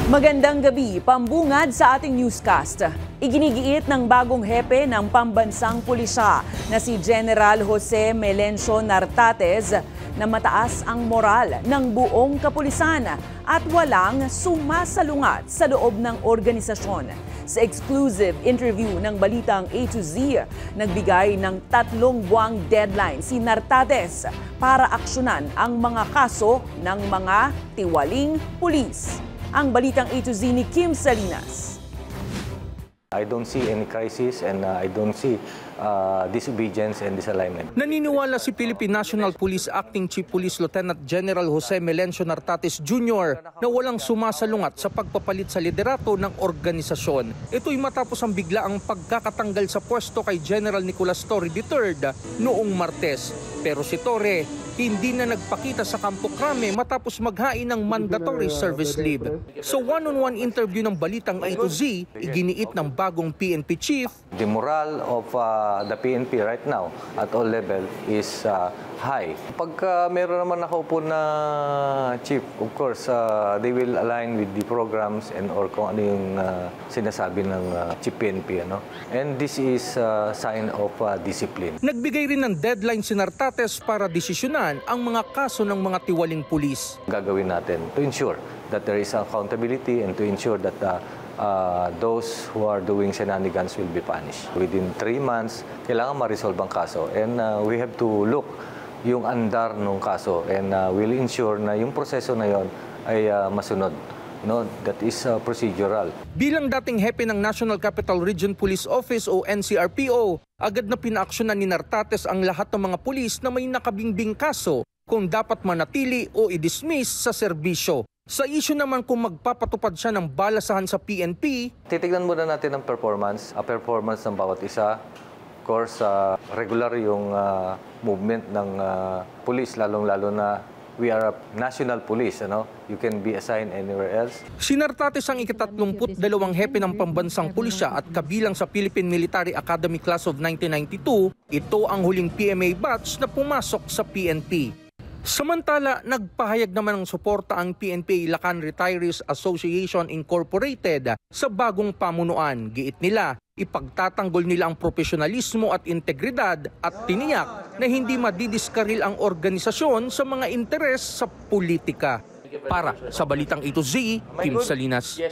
Magandang gabi, pambungad sa ating newscast. Iginigiit ng bagong hepe ng pambansang pulisya na si General Jose Melencio Nartates na mataas ang moral ng buong kapulisan at walang sumasalungat sa loob ng organisasyon. Sa exclusive interview ng Balitang A to Z, nagbigay ng 3 buwang deadline si Nartates para aksyonan ang mga kaso ng mga tiwaling pulis. Ang Balitang A to Z ni Kim Salinas. I don't see any crisis and I don't see disobedience and disalignment. Naniniwala si Philippine National Police Acting Chief Police Lieutenant General Jose Melencio Nartates Jr. na walang sumasalungat sa pagpapalit sa liderato ng organisasyon. Ito'y matapos ang biglaang pagkakatanggal sa pwesto kay General Nicolas Torre III noong Martes. Pero si Torre hindi na nagpakita sa Campo Crame matapos maghain ng mandatory service leave. Sa one-on-one interview ng Balitang A to Z, iginiit ng bagong PNP chief, the morale of the PNP right now at all level is high. Pagka meron naman nakaupo na chief, of course, they will align with the programs and or kung ano yung sinasabi ng chief PNP. And this is a sign of discipline. Nagbigay rin ng deadline si Nartates para desisyonan ang mga kaso ng mga tiwaling pulis. Gagawin natin to ensure that there is accountability and to ensure that those who are doing shenanigans will be punished. Within 3 months, kailangan ma-resolve ang kaso and we have to look yung andar ng kaso and we'll ensure na yung proseso na yon ay masunod. That is procedural. Bilang dating hepe ng National Capital Region Police Office o NCRPO, agad na pinaaksyonan ni Nartates ang lahat ng mga pulis na may nakabingbing kaso kung dapat manatili o i-dismiss sa serbisyo. Sa issue naman kung magpapatupad siya ng balasahan sa PNP, titignan muna natin ang performance ng bawat isa. Of course, regular yung movement ng police, lalong-lalo na we are a national police, You can be assigned anywhere else. Si Nartates ang ika-32 hepe ng pambansang pulisya at kabilang sa Philippine Military Academy Class of 1992, ito ang huling PMA batch na pumasok sa PNP. Samantala, nagpahayag naman ng suporta ang PNP Ilacan Retirees Association Incorporated sa bagong pamunuan. Giit nila, ipagtatanggol nila ang profesionalismo at integridad at tiniyak na hindi madidiskaril ang organisasyon sa mga interes sa politika. Para sa Balitang A to Z, Kim Salinas.